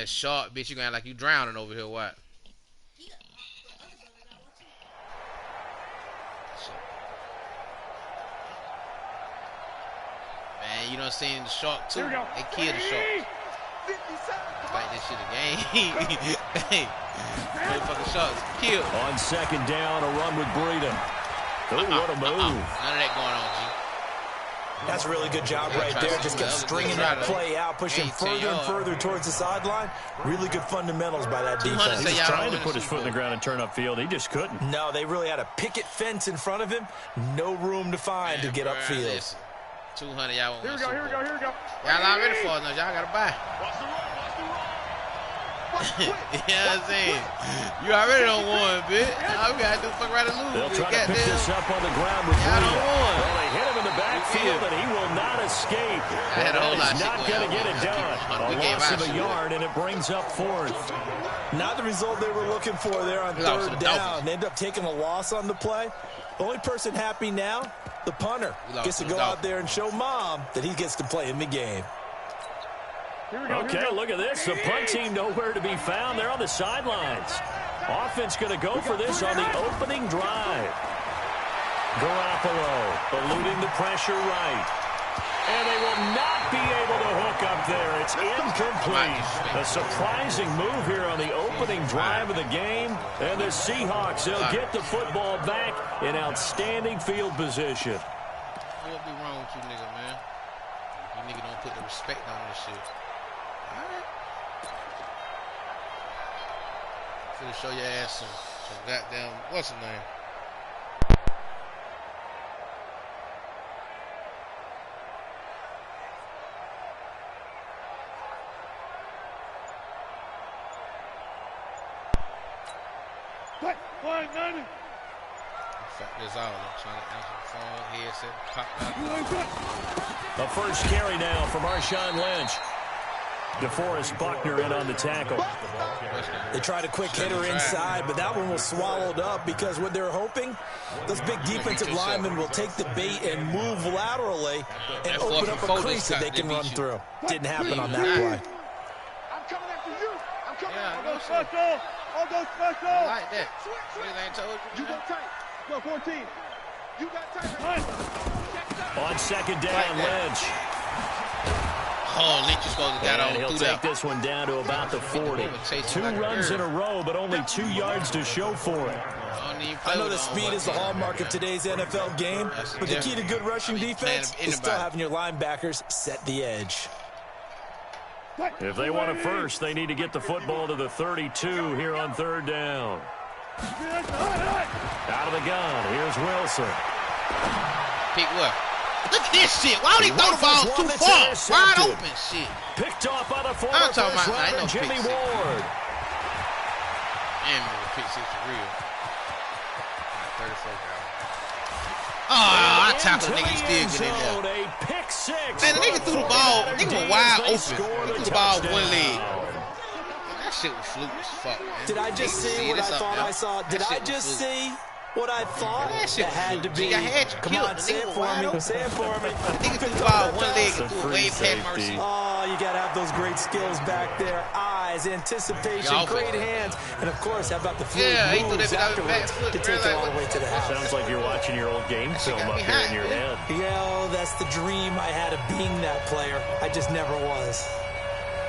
that shark, bitch. You gonna act like you drowning over here, what? Man, you done seen the shark too. They killed the shark. Like this shit a game. Hey, motherfucking sharks killed. On second down, a run with Breeden. Oh, what a move. None of that going on, G. That's a really good job right there. Just kept stringing that play out, pushing further and further towards the sideline. Really good fundamentals by that defense. He was trying to put his foot in the ground and turn upfield. He just couldn't. No, they really had a picket fence in front of him. No room to find to get upfield. Listen, 200, y'all won't Here we go. Y'all not ready for it, no. Y'all got to buy. You know what I'm saying? You already don't want, bitch. All we got to do is fuck right and lose. They'll try to pick this up on the ground with Breeden. Well, they hit him in the backfield, and he will not escape. Had a whole lot of not going to get it done. A loss of a yard, and it brings up fourth. Not the result they were looking for there on third down. They ended up taking a loss on the play. The only person happy now, the punter, gets to go out there and show mom that he gets to play in the game. Okay, look at this. The punt team nowhere to be found. They're on the sidelines. Offense going to go for this on the opening drive. Garoppolo eluding the pressure right. And they will not be able to hook up there. It's incomplete. A surprising move here on the opening drive of the game. And the Seahawks, they'll get the football back in outstanding field position. What be wrong with you, nigga, man? You nigga don't put the respect on this shit. Finna show your ass some goddamn, what's his name? Fuck this out. I'm trying to answer the phone, headset, pop out. A first carry now from Marshawn Lynch. DeForest Buckner in on the tackle. They tried a quick hitter inside, but that one was swallowed up because what they're hoping, those big defensive linemen will take the bait and move laterally and open up a crease that they can run through. Didn't happen on that play. I'm coming after you. I'm coming after you. special. I'll go special. I like that. Ain't told you. You go tight. Go 14. You got tight. On second down, Lynch. Oh, Lynch is supposed to get on. He'll take this one down to about the 40. 2 runs in a row, but only 2 yards to show for it. I know the speed is the hallmark of today's NFL game, but the key to good rushing defense is still having your linebackers set the edge. If they want it first, they need to get the football to the 32 here on third down. Out of the gun, here's Wilson. Pick what? Look at this shit. Why would he throw the ball too far? Wide open shit. Picked off by the former first rounder, Jimmy Ward. Damn, the pick six for real. 34 guys. Oh, I tackled the nigga. He still get in there. A pick six. Man, the nigga threw the ball. The nigga was wide open. He threw the ball with one leg. That shit was fluke as fuck, man. Did I just see what I thought I saw? Did I just see what I thought? That had to be. Come on, say it for me. Say it for me. Nigga threw the ball one leg and threw way past Mercy. Oh, you got to have those great skills back there. Eyes, anticipation, great hands, and of course, how about the fluid moves afterwards to take it all the way to the house. Sounds like you're watching your old game film up here in your head. Yeah, that's the dream I had of being that player. I just never was.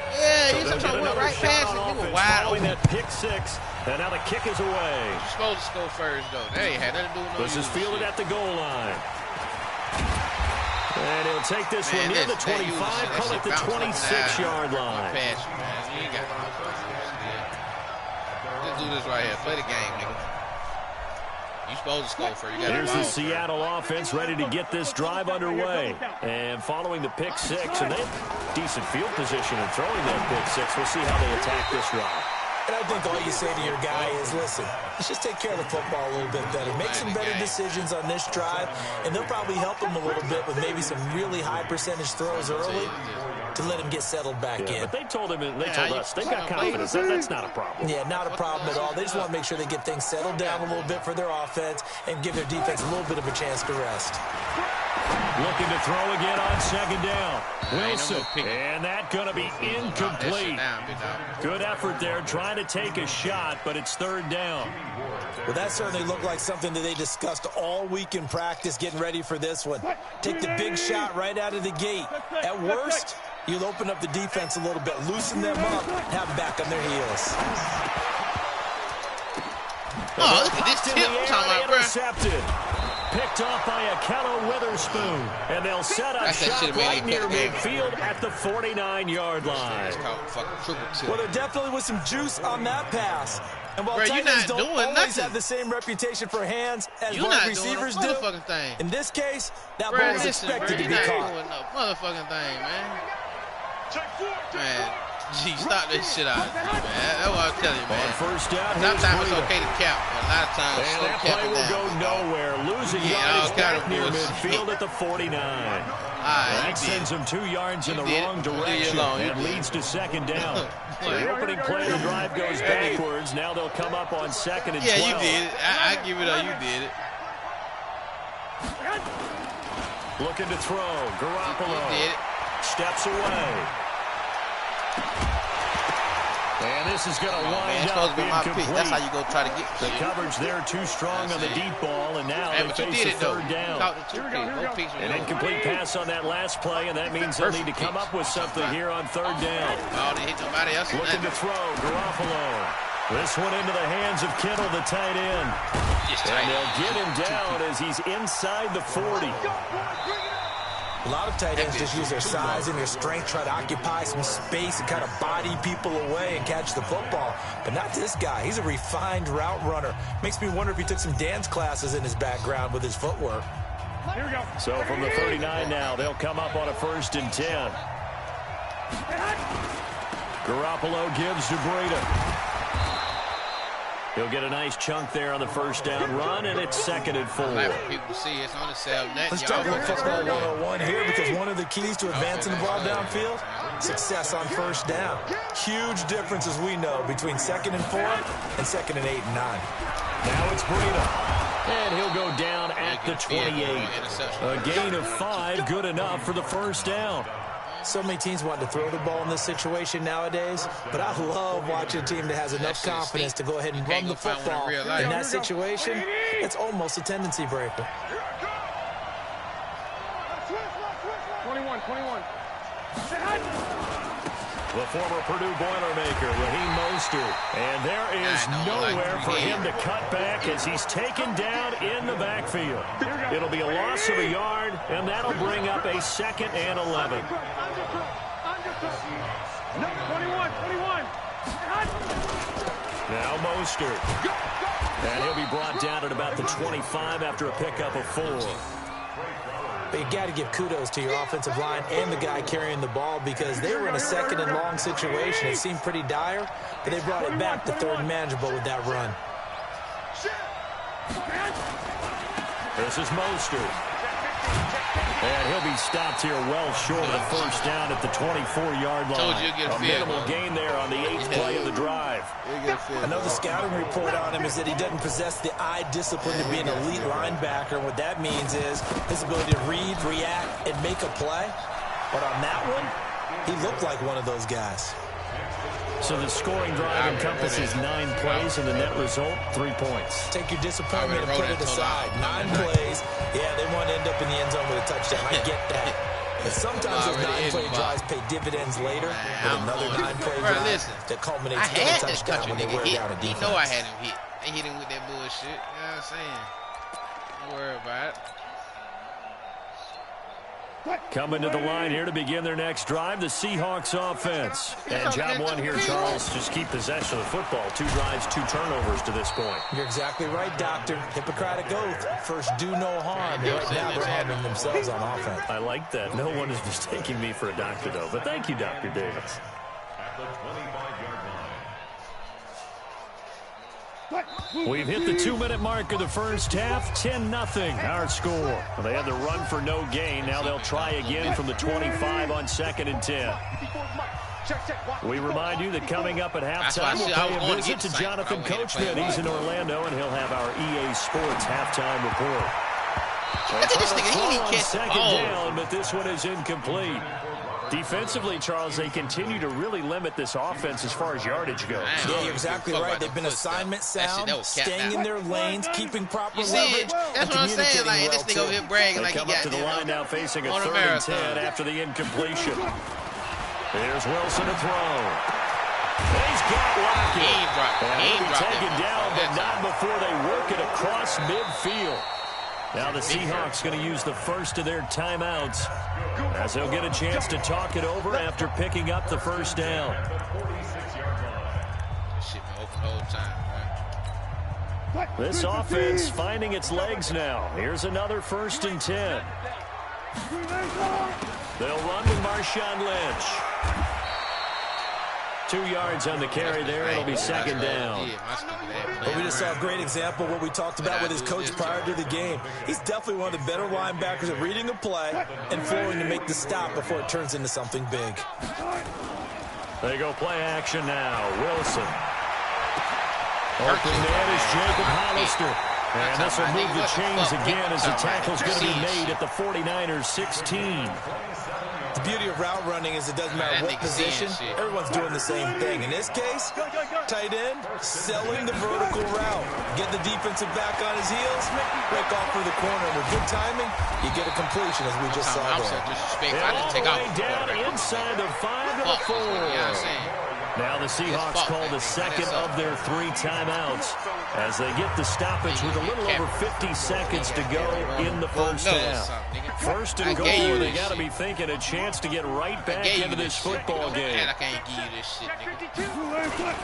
Yeah, he's trying to went right past it. He was wide open. That pick six, and now the kick is away. You're supposed to score first, though. That ain't had nothing to do with no. This is fielded at the goal line. And he'll take this one near the 25, call it the 26-yard line. Pass, man. You ain't got no Let's do this right here. Play the game, nigga. You supposed to score first. Here's the Seattle offense ready to get this drive underway. And following the pick six, and they have decent field position in throwing that pick six. We'll see how they attack this drive. And I think all you say to your guy is, listen, let's just take care of the football a little bit better. Make some better decisions on this drive, and they'll probably help him a little bit with maybe some really high percentage throws early to let him get settled back in. But they told him, they told us, they've got confidence. That's not a problem. Yeah, not a problem at all. They just want to make sure they get things settled down a little bit for their offense and give their defense a little bit of a chance to rest. Looking to throw again on second down. Wilson, and that going to be incomplete. Good effort there, trying to take a shot, but it's third down. Well, that certainly looked like something that they discussed all week in practice, getting ready for this one. Take the big shot right out of the gate. At worst, you'll open up the defense a little bit, loosen them up, have them back on their heels. Oh, look at this tip I'm talking about, bro. Intercepted. Picked off by Akello Witherspoon. And they'll set up shop right near midfield at the 49-yard line. Well, there definitely was some juice on that pass. And while tight ends don't always have the same reputation for hands as wide receivers do, in this case, that ball is expected to be caught. You're not doing no motherfucking thing, man. Man. Gee, stop this shit out of me, man. That's what I'm telling you, man. On first down, sometimes it's okay to count, but a lot of times and that play will go nowhere. Losing yardage back near midfield at the 49. That sends them 2 yards in the wrong direction and leads to second down. The opening play of the drive goes backwards. Now they'll come up on second and 12. Yeah, you did it. I give it up. You did it. Looking to throw. Garoppolo did it. Steps away. And this is going to wind up incomplete. That's how you go try to get the coverage there too strong on the deep ball, and now they face a third down. An incomplete pass on that last play, and that means they'll need to come up with something here on third down. Looking to throw, Garoppolo. This one into the hands of Kittle, the tight end. And they'll get him down as he's inside the 40. A lot of tight ends just use their size and their strength, try to occupy some space and kind of body people away and catch the football. But not this guy. He's a refined route runner. Makes me wonder if he took some dance classes in his background with his footwork. Here we go. So from the 39 now, they'll come up on a 1st and 10. Garoppolo gives to Breida. He'll get a nice chunk there on the first down run, and it's 2nd and 4. People see it's on the 7. Let's talk about football 101 here, because one of the keys to advancing the ball downfield, success on first down. Huge difference, as we know, between 2nd and 4 and 2nd and 8 and 9. Now it's Breida. And he'll go down at the 28. A gain of 5, good enough for the first down. So many teams want to throw the ball in this situation nowadays, but I love watching a team that has enough confidence to go ahead and run the football in that situation. It's almost a tendency breaker. 21. The former Purdue Boilermaker, Raheem Mostert. And there is nowhere for him to cut back as he's taken down in the backfield. It'll be a loss of a yard, and that'll bring up a 2nd and 11. 21. Now Mostert. And he'll be brought down at about the 25 after a pickup of 4. But you got to give kudos to your offensive line and the guy carrying the ball, because they were in a 2nd and long situation. It seemed pretty dire, but they brought it back to 3rd and manageable with that run. This is Mostert. And he'll be stopped here well short of the first down at the 24-yard line. A minimal gain there on the 8th play of the drive. Another scouting report on him is that he doesn't possess the eye discipline to be an elite linebacker. And what that means is his ability to read, react, and make a play. But on that one, he looked like one of those guys. So the scoring drive encompasses 9 plays, and the net result, 3 points. Take your disappointment and put it aside. 9 plays. Yeah, they want to end up in the end zone with a touchdown. I get that. And sometimes those 9-play drives pay dividends later with another 9-play drive that culminates in a touchdown when they wear down a defense. You know I had him hit. They hit him with that bullshit. You know what I'm saying? Don't worry about it. Coming to the line here to begin their next drive, the Seahawks offense. And job 1 here, Charles, just keep possession of the football. 2 drives, 2 turnovers to this point. You're exactly right, Doctor. Hippocratic oath. First, do no harm. Right now, they're harming themselves on offense. I like that. No one is mistaking me for a doctor, though. But thank you, Dr. Davis. We've hit the 2-minute mark of the first half. 10-0 our score. Well, they had the run for no gain. Now they'll try again from the 25 on 2nd and 10. We remind you that coming up at halftime, we'll pay a visit to Jonathan Coachman. He's in Orlando, and he'll have our EA Sports halftime report. Look at this nigga. He didn't even catch the ball. Down, but this one is incomplete. Defensively, Charles, they continue to really limit this offense as far as yardage goes. Yeah, you're exactly right. They've been assignment sound, staying in their lanes, keeping proper leverage. That's what I'm saying. Like, this nigga over here bragging like he got come up to the line now facing a 3rd and 10 after the incompletion. Here's Wilson to throw. He's got Lockett. He ain't taken down, but not before they work it across midfield. Now the Seahawks going to use the first of their timeouts as they'll get a chance to talk it over after picking up the first down. This offense finding its legs now. Here's another 1st and 10. They'll run with Marshawn Lynch. 2 yards on the carry there. It'll be 2nd down. But we just saw a great example of what we talked about with his coach prior to the game. He's definitely one of the better linebackers at reading a play and flowing to make the stop before it turns into something big. They go play action now. Wilson. Open man is Jacob Hollister. And this will move the chains again as the tackle's going to be made at the 49ers 16. The beauty of route running is it doesn't matter what position, everyone's doing the same thing. In this case, tight end, selling the vertical route. Get the defensive back on his heels, break off through the corner. And with good timing, you get a completion as we just saw there. All the way down inside the 5 to the 4. Now the Seahawks call the 2nd of their 3 timeouts as they get the stoppage with a little over 50 seconds to go in the first half. 1st and goal, they got to be thinking a chance to get right back into this football game. I can't give you this shit, nigga.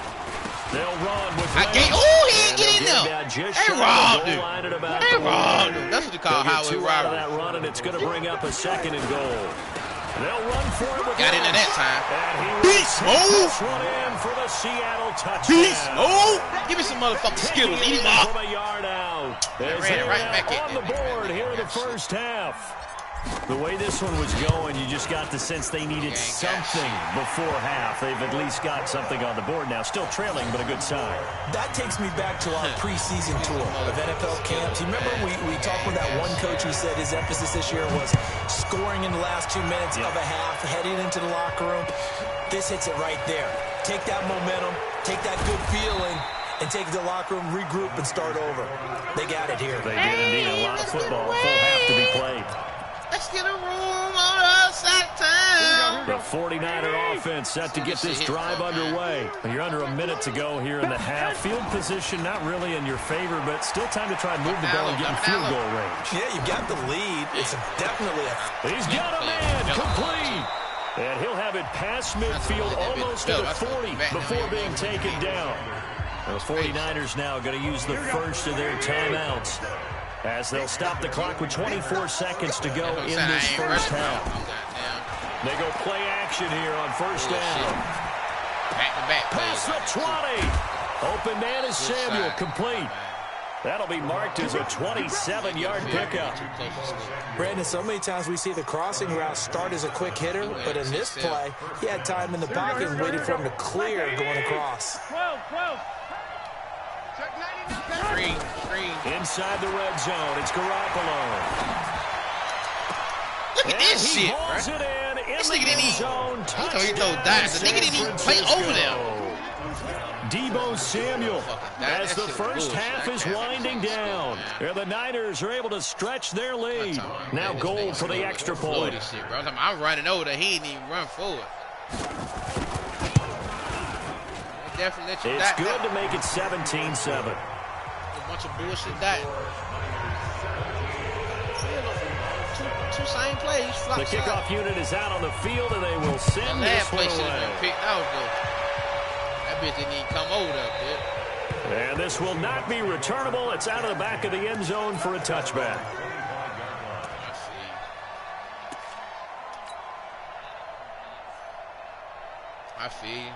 They'll run with oh, he ain't get in there. They robbed him. They robbed him. That's what they call highway robbery. That run, and it's going to bring up a 2nd and goal. They'll run for it with got into that time. Beast move. One in for the Seattle touchdown. Beast move. Give me some motherfucking Skittles. Eat him up. From a yard out. They ran it right back on the board here in the first half. The way this one was going, you just got the sense they needed something before half. They've at least got something on the board now. Still trailing, but a good sign. That takes me back to our preseason tour of NFL camps. You remember we talked with that one coach who said his emphasis this year was scoring in the last 2 minutes of a half, heading into the locker room. This hits it right there. Take that momentum, take that good feeling, and take it to the locker room, regroup, and start over. They got it here. They did indeed. A lot of football, full half to be played. Let's get a room on the outside town. The 49er offense set to get this drive underway. You're under a minute to go here in the half. Field position not really in your favor, but still time to try and move the ball and get in field goal range. Yeah, you got the lead. It's definitely a... He's got a man complete. And he'll have it past midfield almost to the 40 before being taken down. The 49ers now going to use the first of their timeouts as they'll stop the clock with 24 seconds to go in this first half. They go play action here on first down. Back-to-back pass the 20. Open man is Samuel, complete. That'll be marked as a 27-yard pickup. Brandon, so many times we see the crossing route start as a quick hitter, but in this play, he had time in the pocket and waited for him to clear going across. Inside the red zone, it's Garoppolo. Look at this shit, bro. This nigga didn't even... He told Dice. The nigga didn't even play over them. Debo Samuel as the first half is winding down. And the Niners are able to stretch their lead. Now goal for the extra point. I'm running over there. He didn't even run forward. It's good to make it 17-7. Bunch of bullshit that. Two same plays. The kickoff unit is out on the field, and they will send this one away. That bitch didn't even come over there, bitch. And this will not be returnable. It's out of the back of the end zone for a touchback. I feel you.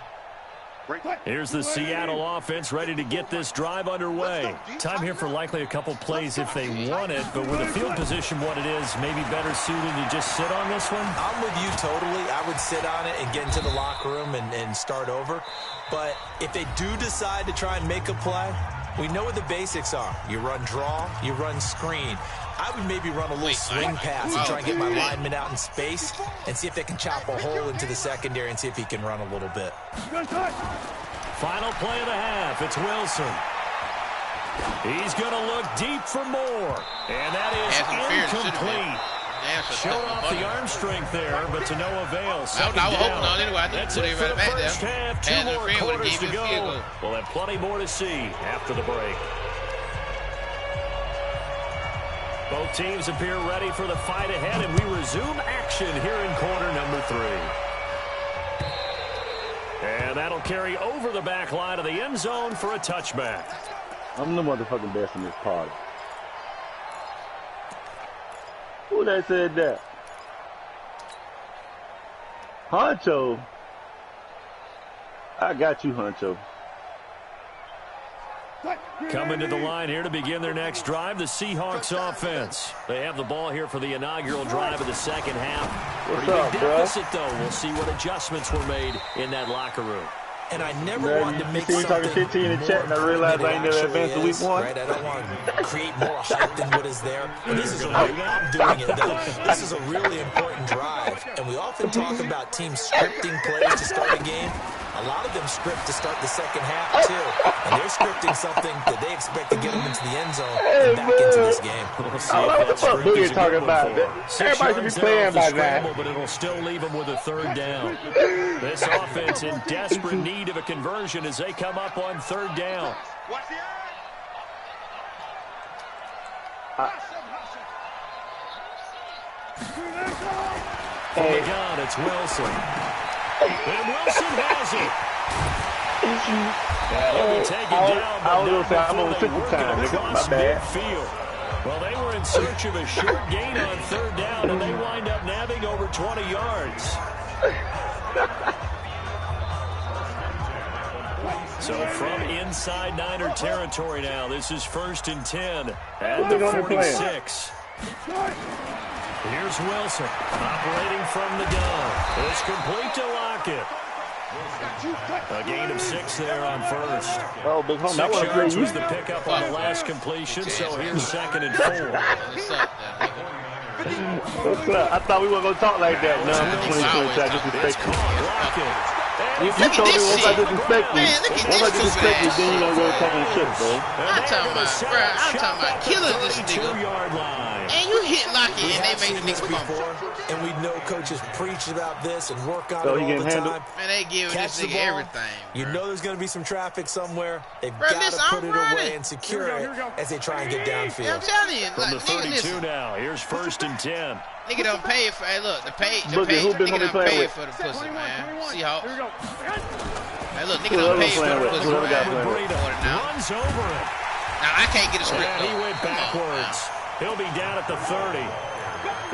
Here's the Seattle offense ready to get this drive underway. Time here for likely a couple plays if they want it, but with the field position what it is, maybe better suited to just sit on this one? I'm with you totally. I would sit on it and get into the locker room and start over. But if they do decide to try and make a play, We know what the basics are. You run draw, you run screen. I would maybe run a little swing pass and try and get my lineman out in space and see if they can chop a hole into the secondary and see if he can run a little bit. Final play of the half. It's Wilson. He's going to look deep for more. And that is incomplete. Showed off the arm strength there, but to no avail. I was hoping on anyway. I think That's it for the first half. 2 more quarters to go. We'll have plenty more to see after the break. Both teams appear ready for the fight ahead, and we resume action here in quarter number 3. And that'll carry over the back line of the end zone for a touchback. I'm the motherfucking best in this party. Who that said that? Honcho? I got you, Honcho. Coming to the line here to begin their next drive, the Seahawks offense. They have the ball here for the inaugural drive of the second half. What's Pretty up, big bro? deficit, though. We'll see what adjustments were made in that locker room. And I never want to make you something talking shit to you in the chat, and I realized I ain't never advanced to week 1. Right? I don't want to create more hype than what is there. But this is I'm doing it, though. This is a really important drive. And we often talk about teams scripting plays to start a game. A lot of them script to start the second half, too. And they're scripting something that they expect to get them into the end zone and back into this game. We'll see I don't know what the fuck Boogie is talking about. Everybody should be playing by that. But it'll still leave them with a third down. This offense in desperate need of a conversion as they come up on third down. From the gun, it's Wilson. And Wilson has it. He'll be taken down, but I was going to say, I'm on triple time, nigga. My bad. Midfield. Well, they were in search of a short gain on third down, and they wind up nabbing over 20 yards. So from inside Niner territory now, this is 1st and 10 at the 46. Here's Wilson operating from the gun. It's complete to Lockett. A gain of 6 there on first. Oh, Bighomie, that 6 yards was was the pickup on the last completion, so here's 2nd and 4. What's up? I thought we weren't going to talk like that. No, I'm just 2020. I disrespect you. You told me once I disrespect you, then you're going to go talking shit, bro. I'm talking about killing this nigga. And you hit Lockett and they made the nigga before. And we know coaches preach about this and work on So it he all can the handle time. Man, they giving Catch this the nigga ball. everything. You know there's going to be some traffic somewhere. They've Bro, got to put it running. away and secure it as they try and get downfield. Yeah, I'm telling you. From the Like, 32 now, here's 1st and 10. Nigga don't pay for, hey, look, the Boogie, who Bighomie nigga don't playing pay with? for the pussy, man. Seahawks. Hey, look, nigga Who don't else pay for playing the with? pussy, Who else got man. playing with? Runs over it. Now, I can't get a script, And he though. went backwards. He'll be down at the 30.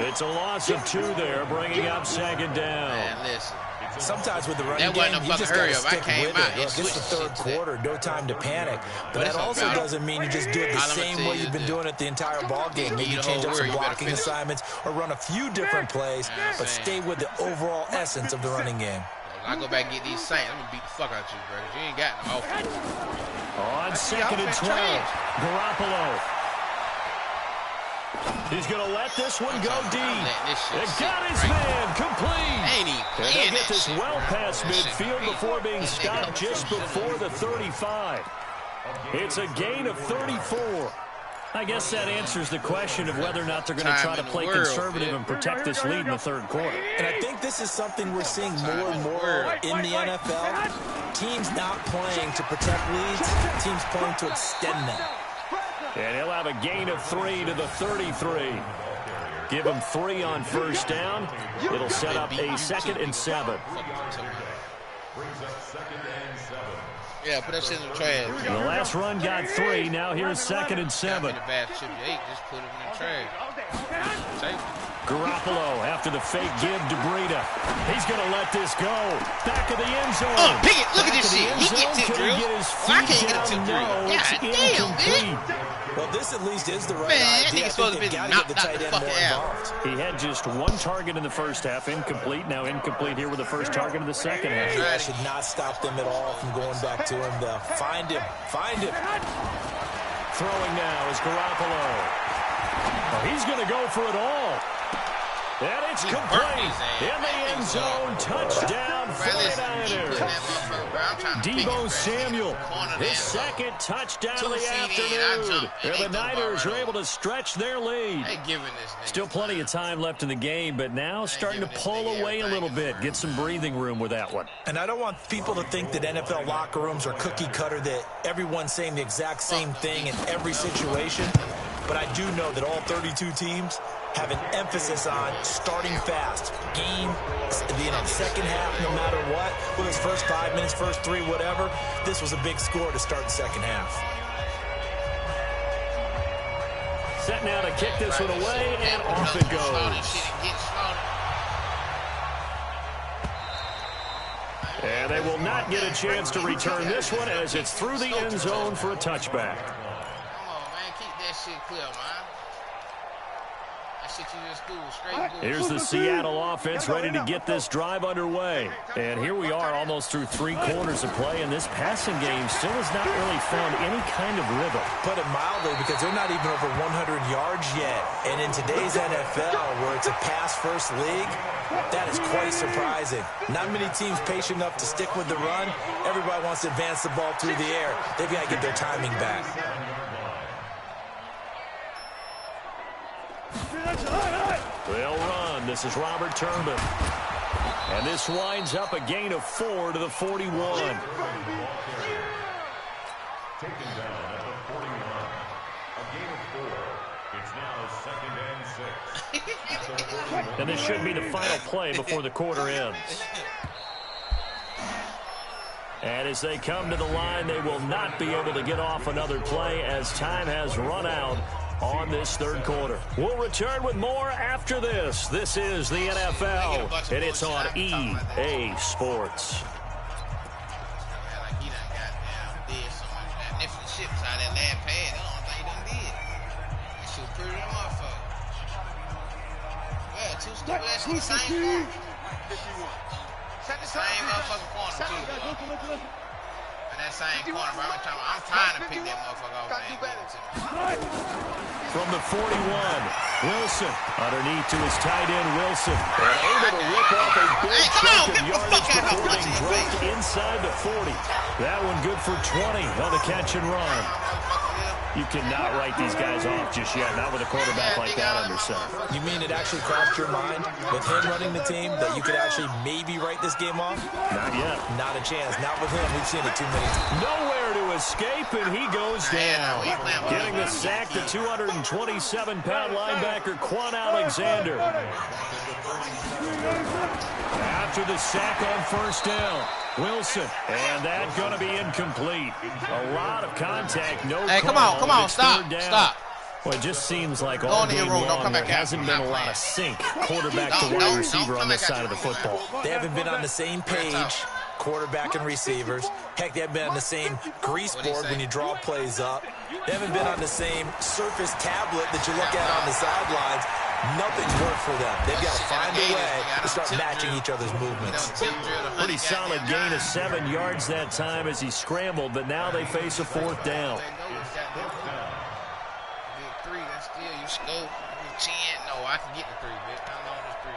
It's a loss of 2 there, bringing up 2nd down. Man, listen. Sometimes with the running That wasn't game, a you just fucking got to hurry up. I stick came with out it. and Look, it's the switched third shit to that. quarter, no time to panic. But But that it's also about- doesn't mean you just do it the All I'ma same tell way you you've been is doing it the entire ball game. Give Maybe you you the change whole up some word, you better blocking finish. assignments or run a few different plays, but stay with the overall essence of the running game. I go back and get these Saints. I'm going to beat the fuck out you, bro. 'Cause you ain't got no offense. On 2nd and 12, Garoppolo. He's going to let this one go deep. It got his man complete. Ain't he And they playing get that this shit, well bro. past That shit midfield crazy. before being That nigga stopped don't just shoot before the 35. It's a gain of 34. I guess that answers the question of whether or not they're going to try to play conservative and protect this lead in the third quarter. And I think this is something we're seeing more and more in the NFL. Teams not playing to protect leads, teams playing to extend them. And he'll have a gain of 3 to the 33. Give him 3 on first down. It'll set up a 2nd and 7. Yeah, put that shit in the trash. The last run got 3. Now here's 2nd and 7. In the bad chip you ate, just put them in the trash. Garoppolo after the fake give to Breida. He's going to let this go. Back of the end zone. Oh, Pickett, look at Back this of the shit. end He zone. get tip Can drills. get his Well, I feet can't get a down? tip drill. No, it's God damn, man. incomplete. Well, this at least is the right Man, idea. he's supposed to be knocked out the fucking out. He had just one target in the first half, incomplete. Now incomplete here with the first target of the second half. That should not stop them at all from going back to him. They'll find him. Find him. Throwing now is Garoppolo. Oh, he's going to go for it all. And it's complete in the end zone. Touchdown, 49ers. Deebo Samuel, his second touchdown of the afternoon. And the Niners are able to stretch their lead. Still plenty of time left in the game, but now starting to pull away a little bit. Get some breathing room with that one. And I don't want people to think that NFL locker rooms are cookie cutter, that everyone's saying the exact same thing in every situation. But I do know that all 32 teams have an emphasis on starting fast. Game, second half, no matter what. Whether it's first 5 minutes, first 3, whatever. This was a big score to start the second half. Set now to kick this one away, and off it goes. And they will not get a chance to return this one as it's through the end zone for a touchback. Clear, man. That shit you just do straight. Here's the Seattle offense ready to get this drive underway. And here we are almost through 3 quarters of play, and this passing game still has not really found any kind of rhythm. Put it mildly, because they're not even over 100 yards yet. And in today's NFL, where it's a pass-first league, that is quite surprising. Not many teams patient enough to stick with the run. Everybody wants to advance the ball through the air. They've got to get their timing back. They'll run. This is Robert Turbin. And this winds up a gain of 4 to the 41. Taken down at the 41. A gain of 4. It's now 2nd and 6. And this should be the final play before the quarter ends. And as they come to the line, they will not be able to get off another play as time has run out on this third quarter. We'll return with more after this. This is the NFL, and it's on EA Sports. Same motherfucking corner, too. And that same corner, bro. I'm trying to pick that motherfucker off, man. From the 41, Wilson underneath to his tight end, Wilson. Able to rip off a big chunk of yardage before being dropped inside the 40. That one good for 20 on the catch and run. You cannot write these guys off just yet, not with a quarterback like that under center. You mean it actually crossed your mind with him running the team that you could actually maybe write this game off? Not yet. Not a chance. Not with him. We've seen it too many times. Nowhere to escape, and he goes down. Getting the sack, the 227-pound linebacker, Quan Alexander. After the sack on first down, Wilson, and that's going to be incomplete. A lot of contact, no Hey, come on, stop. Well, it just seems like all game long there hasn't been a lot of sync, quarterback to wide receiver on this side of the football. They haven't been on the same page, quarterback and receivers. Heck, they haven't been on the same grease board when you draw plays up. They haven't been on the same surface tablet that you look at on the sidelines. Nothing's worked for them. They've got to find a way to start matching each other's movements. Pretty solid gain of 7 yards that time as he scrambled, but now they face a 4th down. You scope, 10. No, I can get the 3, bitch. How long is 3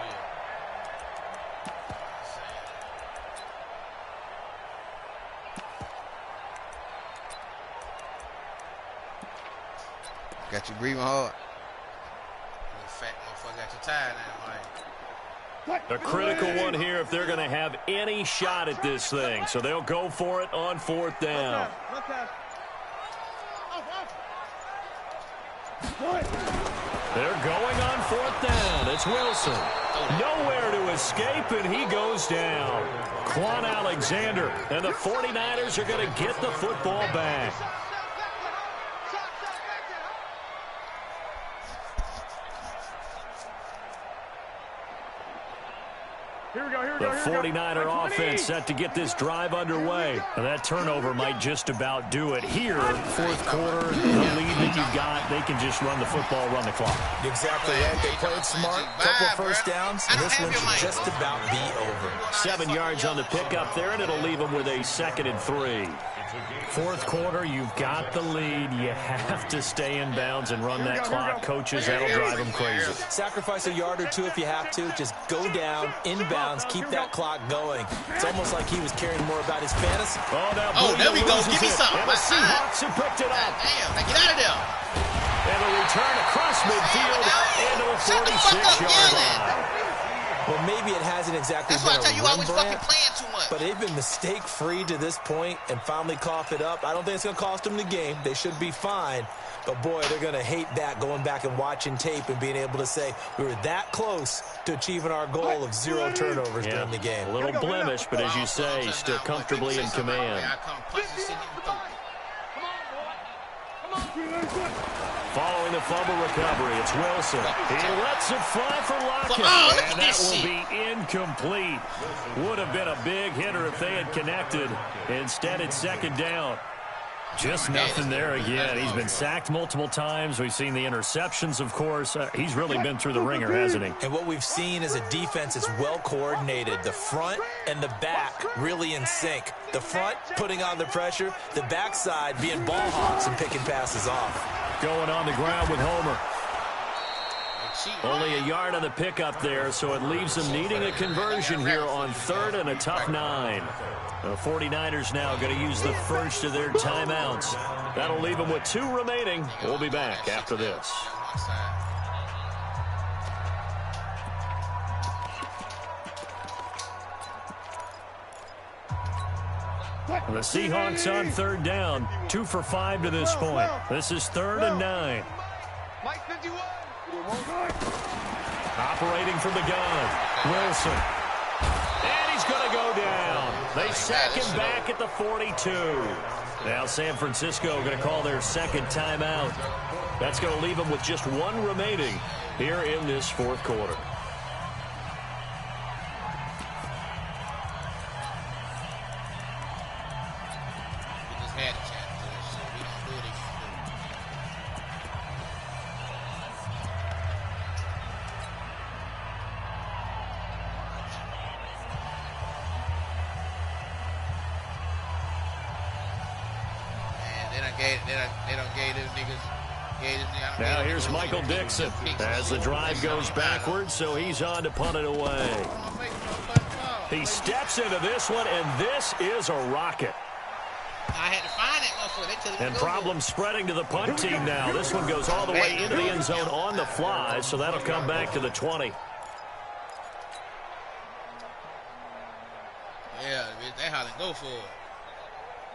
here? Got you breathing hard. Fat motherfucker got you tired now, A critical one here if they're going to have any shot at this thing. So they'll go for it on 4th down. They're going on 4th down. It's Wilson. Nowhere to escape, and he goes down. Quan Alexander, and the 49ers are going to get the football back. Here we go. The 49er offense set to get this drive underway. And that turnover might just about do it. Here, fourth quarter, the lead that you've got, they can just run the football, run the clock. Exactly right. They played smart, couple of first downs, and this one should just about be over. 7 yards on the pickup there, and it'll leave them with a 2nd and 3. Fourth quarter, you've got the lead. You have to stay in bounds and run that clock. Coaches, that'll drive them crazy. Sacrifice a yard or two if you have to. Just go down, in bounds, keep that clock going. It's almost like he was caring more about his fantasy. Oh, there we go. Give me something. And the Seahawks have picked it up. Damn, now get out of there. And a return across midfield into the 46-yard line. Well, maybe it hasn't exactly That's been why I tell you, a always fucking Rembrandt, playing too much. but they've been mistake-free to this point and finally cough it up. I don't think it's going to cost them the game. They should be fine. But, boy, they're going to hate that, going back and watching tape and being able to say we were that close to achieving our goal of 0 turnovers during the game. A little blemish, but as you say, still comfortably in command. Following the fumble recovery, it's Wilson. He lets it fly for Lockett, and that will be incomplete. Would have been a big hitter if they had connected. Instead, it's 2nd down. Just nothing there again. He's been sacked multiple times. We've seen the interceptions, of course. He's really been through the ringer, hasn't he? And what we've seen is a defense that's well coordinated. The front and the back really in sync. The front putting on the pressure, the backside being ball hawks and picking passes off. Going on the ground with Homer. Only a yard on the pickup there, so it leaves them needing a conversion here on 3rd and a tough 9. The 49ers now going to use the first of their timeouts. That'll leave them with 2 remaining. We'll be back after this. The Seahawks on 3rd down. 2 for 5 to this point. This is 3rd and 9. Operating from the gun, Wilson. And he's going to go down. They sack him back at the 42. Now San Francisco going to call their 2nd timeout. That's going to leave them with just 1 remaining here in this 4th quarter. Now here's Michael Dixon as the drive goes backwards, so he's on to punt it away. He steps into this one, and this is a rocket. I had to find that motherfucker. And problems spreading to the punt team now. This one goes all the way into the end zone on the fly, so that'll come back to the 20. Yeah, they how to go for it.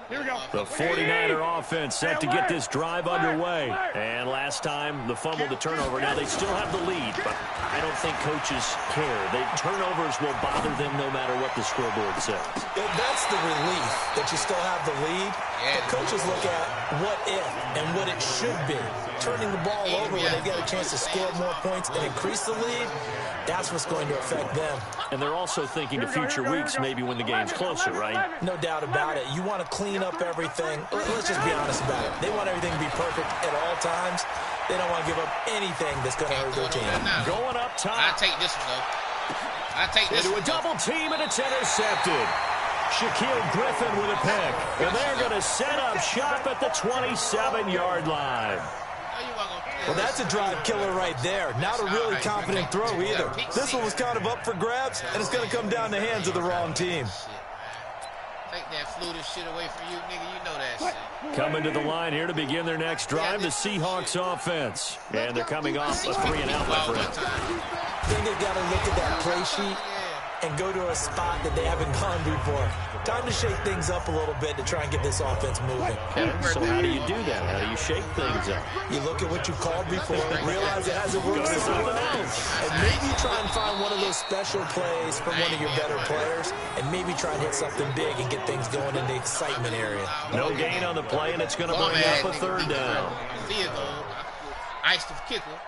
Here we go. The 49er offense set to get this drive underway. And last time, the fumble, the turnover. Now, they still have the lead, but I don't think coaches care. Turnovers will bother them no matter what the scoreboard says. That's the relief that you still have the lead. But coaches look at what if and what it should be. Turning the ball over when they get a chance to score more points and increase the lead, that's what's going to affect them. And they're also thinking to future weeks, maybe when the game's closer, right? No doubt about it. You want to clean up everything. Let's just be honest about it. They want everything to be perfect at all times. They don't want to give up anything that's going to hurt their team. Going up top. I take this one, though. I take this into one. A double team, and it's intercepted. Shaquille Griffin with a pick. And they're going to set up shop at the 27-yard line. Well, that's a drive killer right there. Not a really confident throw either. This one was kind of up for grabs, and it's going to come down the hands of the wrong team. Take that fluid shit away from you, nigga. You know that shit. Coming to the line here to begin their next drive, the Seahawks offense. And they're coming off a 3-and-out, my friend. I think they've got to look at that play sheet and go to a spot that they haven't gone before. Time to shake things up a little bit to try and get this offense moving. So how do you do that? How do you shake things up? You look at what you called before, realize it hasn't worked for someone else, and maybe try and find one of those special plays from one of your better players, and maybe try and hit something big and get things going in the excitement area. No gain on the play, and it's going to bring up a 3rd down. Ice the kicker.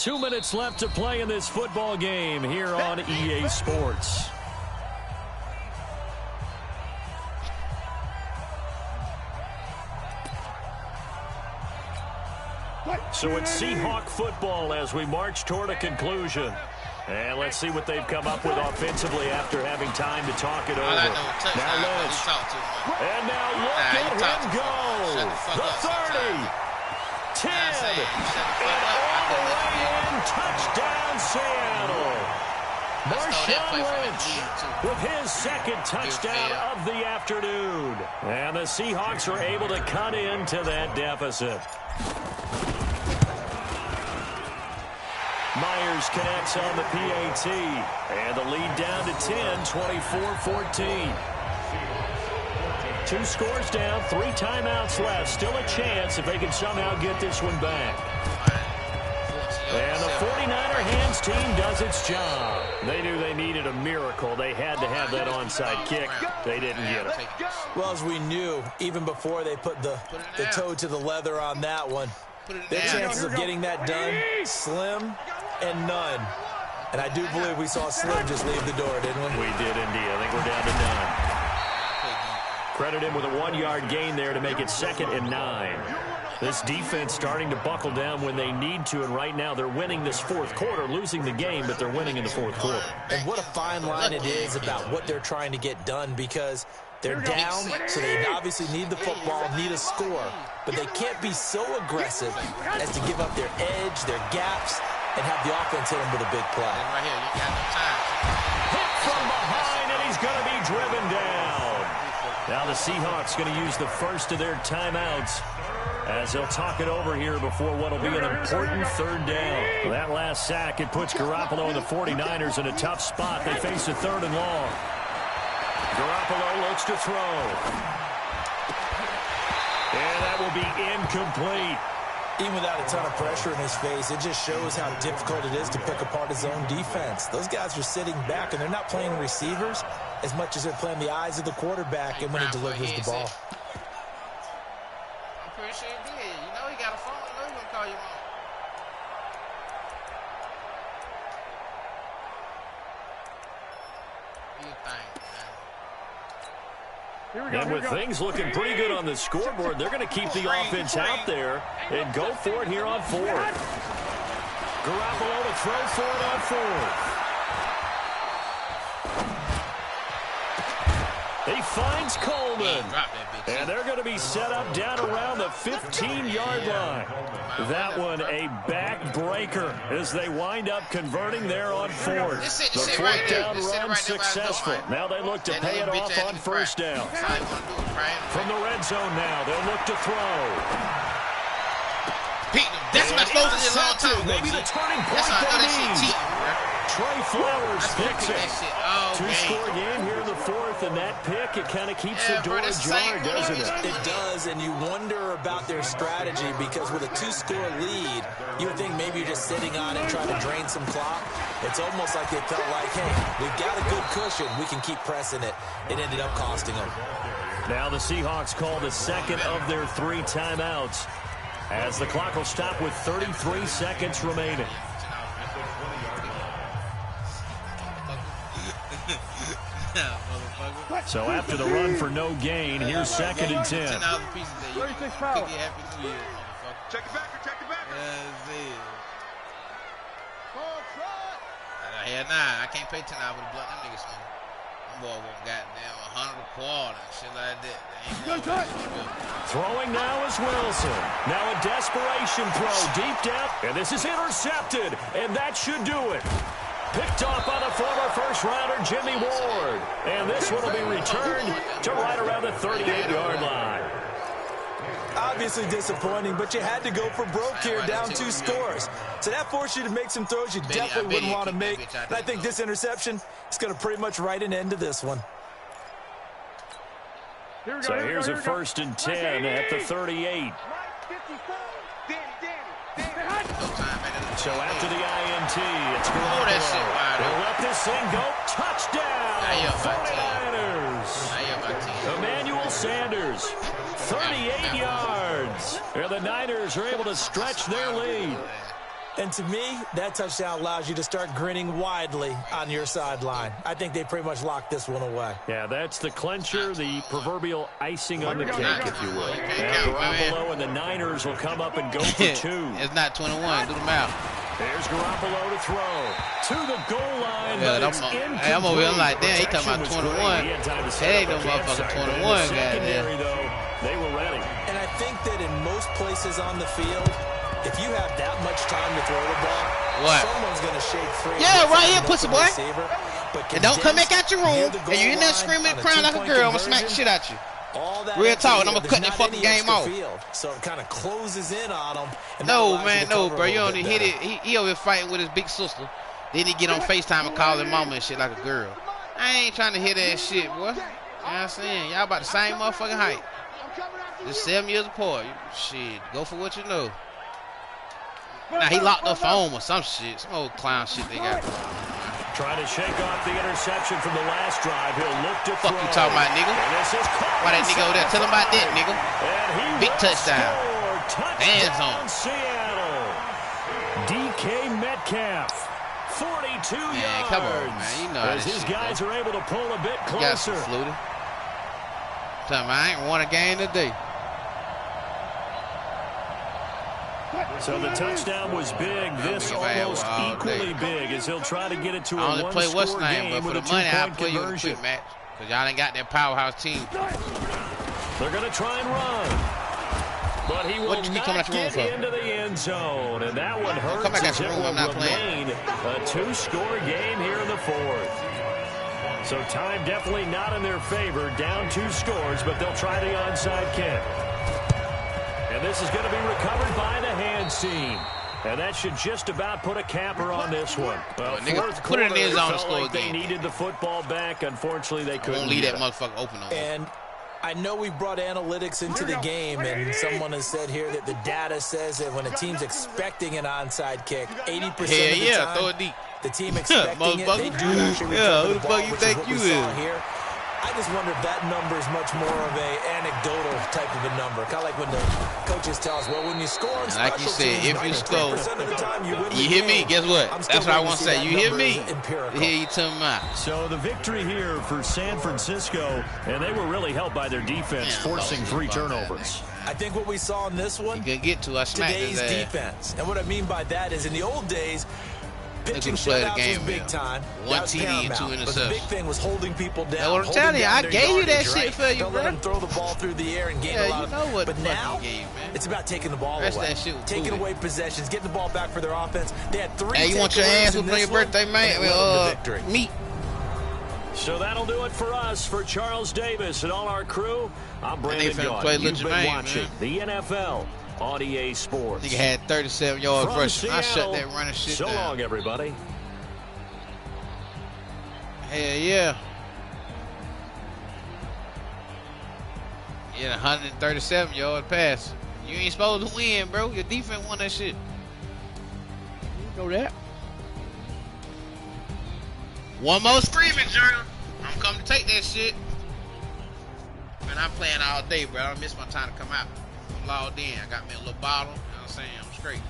2 minutes left to play in this football game here on EA Sports. So it's Seahawk football as we march toward a conclusion. And let's see what they've come up with offensively after having time to talk it over. Now Lynch. And now look at him go. The 30. 10. And all the way in. Touchdown, Seattle. Marshawn Lynch with his second touchdown of the afternoon. And the Seahawks are able to cut into that deficit. Myers connects on the PAT. And the lead down to 10, 24-14. 2 scores down, 3 timeouts left. Still a chance if they can somehow get this one back. And the 49er hands team does its job. They knew they needed a miracle. They had to have that onside kick. They didn't get it. Well, as we knew, even before they put the toe to the leather on that one, their chances of getting that done, slim and none. And I do believe we saw Slim just leave the door, didn't we? We did indeed. I think we're down to none. Credit him with a 1-yard gain there to make it 2nd and 9. This defense starting to buckle down when they need to, and right now they're winning this 4th quarter, losing the game, but they're winning in the 4th quarter. And what a fine line it is about what they're trying to get done, because they're down, so they obviously need the football, need a score, but they can't be so aggressive as to give up their edge, their gaps, and have the offense hit them with a big play. Right here, you got no time. Hit from behind, and he's going to be driven down. Now the Seahawks going to use the first of their timeouts as they'll talk it over here before what will be an important 3rd down. That last sack, it puts Garoppolo and the 49ers in a tough spot. They face a 3rd and long. Garoppolo looks to throw. And that will be incomplete. Even without a ton of pressure in his face, it just shows how difficult it is to pick apart his own defense. Those guys are sitting back, and they're not playing receivers as much as they're playing the eyes of the quarterback and when he delivers the ball. I'm pretty sure he did. You know he got a phone. You know he's going to call you mom. Do your thing, man. And with things looking pretty good on the scoreboard, they're going to keep the offense out there and go for it here on 4th. Garoppolo to throw for it on 4th. He finds Coleman. And they're going to be set up down around the 15-yard line. That one a backbreaker as they wind up converting there on 4th. The 4th down run successful. Now they look to pay it off on 1st down. From the red zone now, they'll look to throw. That's what I'm supposed to do a long time ago. Maybe the turning point they need. Trey Flowers picks it. 2-score game here in the 4th, and that pick, it kind of keeps the door ajar, doesn't it? It does, and you wonder about their strategy, because with a 2-score lead, you would think maybe you're just sitting on it trying to drain some clock. It's almost like they felt like, hey, we've got a good cushion. We can keep pressing it. It ended up costing them. Now the Seahawks call the 2nd of their 3 timeouts, as the clock will stop with 33 seconds remaining. So after the run for no gain, here's 2nd and 10. 36 pounds. Check it back. Hell nah, I can't pay $10 with a blunt. Them niggas smoke. Them boy won't goddamn 100 a quarter and shit like that. Throwing now is Wilson. Now a desperation throw deep down, and this is intercepted, and that should do it. Picked off by the former first-rounder Jimmy Ward. And this one will be returned to right around the 38-yard line. Obviously disappointing, but you had to go for broke here, down 2 scores. So that forced you to make some throws you definitely wouldn't want to make. And I think this interception is going to pretty much write an end to this one. So here's a 1st and 10 at the 38. So after the INT, it's Garoppolo. They'll let this thing go. Touchdown! 49ers. Emmanuel Sanders, 38 yards. And the Niners are able to stretch their lead. And to me, that touchdown allows you to start grinning widely on your sideline. I think they pretty much locked this one away. Yeah, that's the clincher, the proverbial icing on the cake, if you will. And Garoppolo and the Niners will come up and go for 2. It's not 21. Do the math. There's Garoppolo to throw to the goal line. Yeah, I'm over here like, damn, he talking about 21. That ain't no motherfucking 21, goddamn. They were ready. And I think that in most places on the field, if you have that much time to throw the ball, someone's going to shake free. Yeah, right here, pussy boy. And don't come back out your room, and you're in there screaming and crying like a girl, I'm going to smack the shit out you. Real talk, and I'm going to cut that fucking game off. So it kind of closes in on him. No, man, no, bro. You only hit it. He over here fighting with his big sister. Then he get on FaceTime and call his mama and shit like a girl. I ain't trying to hear that shit, boy. You know what I'm saying? Y'all about the same motherfucking height. Just 7 years apart. Shit, go for what you know. Now he locked up phone or some shit. Some old clown shit they got. Trying to shake off the interception from the last drive. He'll look to fuck you talking about, nigga? Why that nigga over there? Tell him about that, nigga. Big touchdown. Hands on. Seattle. DK Metcalf. 42 yards. Come on, man. You know how as this his shit guys go. are able to pull a bit closer. Got some fluted. Tell him I ain't won a game today. So the touchdown was big. This almost equally big as he'll try to get it to a one-score game. I only play what's name, but for the money, I'll play you a quick match. Because y'all ain't got that powerhouse team. They're going to try and run. But he will not get into the end zone. And that one hurts as it will remain a 2-score game here in the 4th. So time definitely not in their favor. Down 2 scores, but they'll try the onside kick. And this is going to be recovered by the hands team. And that should just about put a capper on this one. Well, nigga, put it in the end zone and score again. They needed the football back. Unfortunately, they couldn't. Won't leave that motherfucker open on and I know we brought analytics into the game, and someone has said here that the data says that when a team's expecting an onside kick, 80% of the time, throw it deep. The team expecting it, they do actually recover the ball, who the fuck you think you is? Here. I just wonder if that number is much more of a anecdotal type of a number. Kind of like when the coaches tell us, well, when you score on special like you said, teams, if you score, you hear me, guess what? That's what I want to say. You hear me? Empirical. Hear you tell me. So the victory here for San Francisco, and they were really helped by their defense, forcing 3 turnovers. I think what we saw in this one, you can get to today's defense. And what I mean by that is in the old days, pitching shutouts was big time. 1 TD and 2 interceptions. But the big thing was holding people down. That's what I'm telling you. I gave you that shit for you, bro. Don't let them throw the ball through the air and gain a lot of. But now, it's about taking the ball away. Taking away possessions, getting the ball back for their offense. They had 3 Hey, you want your ass to play your birthday, man? Meat. So that'll do it for us. For Charles Davis and all our crew, I'm Brandon Gaudin. You've been watching the NFL on EA Sports. Nigga had 37 yards rushing. I shut that running shit down. So long, everybody. Hell yeah. Yeah, 137 yard pass. You ain't supposed to win, bro. Your defense won that shit. You know that. One more screaming, Journal. I'm coming to take that shit. Man, I'm playing all day, bro. I don't miss my time to come out. I'm logged in. I got me a little bottle. You know what I'm saying? I'm straight.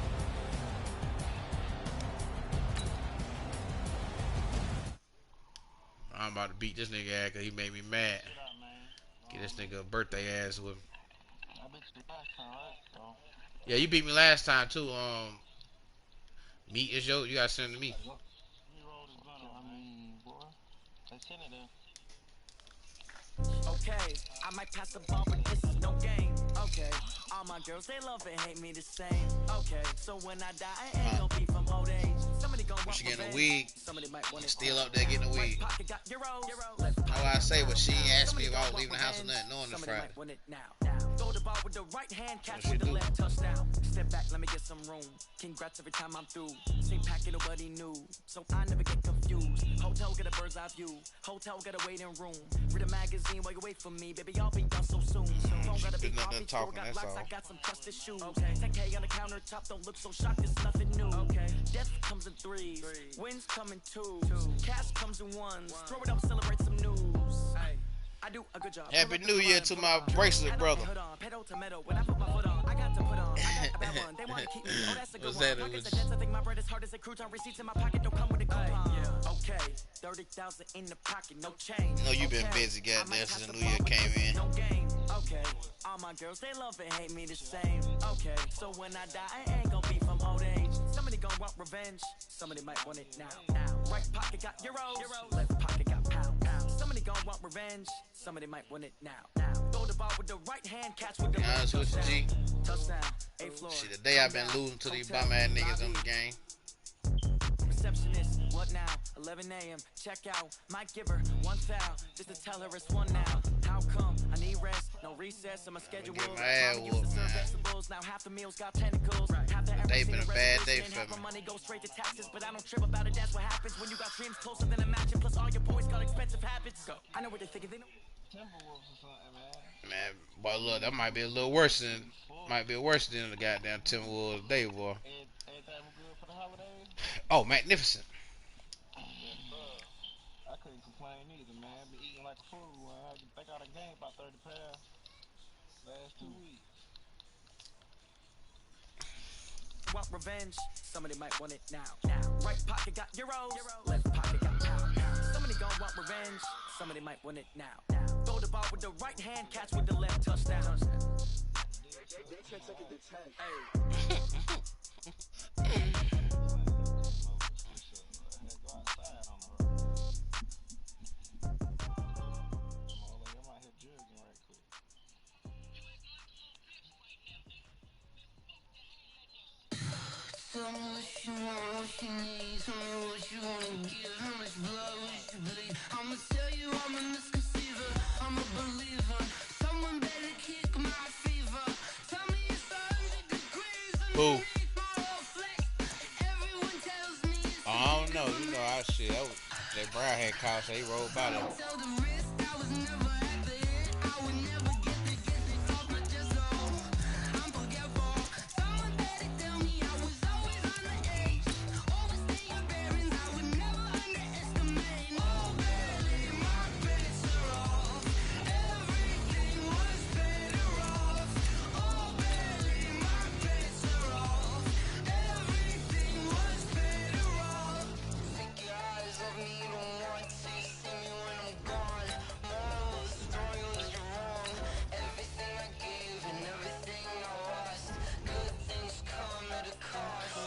I'm about to beat this nigga ass because he made me mad. Get this nigga a birthday ass with him. Yeah, you beat me last time too. Meat is you gotta send it to me. Okay, I might pass the ball, but this is no game. Okay, all my girls, they love and hate me the same. Okay, so when I die, I ain't gonna be from old age. Somebody gonna want she getting a wig. Still up there getting a wig. That's why I say, but she ain't asked me if I was leaving the house or nothing, knowing it's Friday. Throw the ball with the right hand, catch with the left touchdown. Step back, let me get some room. Congrats every time I'm through. Same packet, nobody knew, so I never get confused. Hotel get a bird's eye view. Hotel get a waiting room. Read a magazine while you wait for me, baby. I'll be done so soon. Don't gotta be coffee, talking, got locks, I got some trusted shoes. Okay, 10K on the countertop, don't look so shocked. It's nothing new. Okay, death comes in threes, wins come in twos, cash comes in ones. Throw it up, celebrate some news. Hey. I do a good job. Happy New Year to my bracelet brother. What's that? Okay, 30,000 in the pocket, no change. No, you been busy, goddamn, since the New Year came in. No game. Okay, all my girls, they love and hate me the same. Okay, so when I die, I ain't gonna be from old age. Somebody gonna want revenge, somebody might want it now. Right pocket got euros, left pocket got pounds. Somebody gonna want revenge, somebody might want it now. Throw the ball with the right hand, catch with the left. G. Touchdown. Shit, today I've been losing to these bum ass niggas on the game. Receptionist, what now? 11 a.m. Check out. Might give her one foul just to tell her it's one now. How come? I need rest, no recess on my schedule. Get my ass whooped, man. Vegetables. Now half the meals got tentacles. Today's been a bad day for me. Money goes straight to taxes, but I don't trip about it. That's what happens when you got dreams closer than imagine. Plus all your boys got expensive habits. Go. I know what they're thinking. They know. Timberwolves or something, man. Man, boy, look, that might be a little worse than the goddamn Timberwolves today, boy. Anything good for the holidays? Oh, magnificent. I couldn't complain either, man. Been eating like a fool. I got a game about 30 pounds last 2 weeks. Want revenge? Somebody might want it now. Right pocket got euros, left pocket got pounds. Somebody gonna want revenge. Somebody might want it now. Throw the ball with the right hand, catch with the left. Touchdown. Tell me what you want, what you need. Tell me what you wanna give. How much blood would you bleed? I'ma tell you I'm a misconceiver. I'm a believer. Someone better kick my fever. Tell me it's 100 degrees underneath my whole flex. Everyone tells me it's I don't know. You know, that Brown had called, so he rolled by them. tell the risk. I was never at the end. I would never get the talk, but just know I'm forgetful. Someone better tell me I was always on the edge. Overstay your bearings. I would never underestimate. Oh, barely my bets are off. Everything was better off. Oh, barely my bets are off. Everything was better off. Take your eyes off me, don't want to see me when I'm gone. Moral of the story was you're wrong. Everything I gave and everything I lost. Good things come at a cost.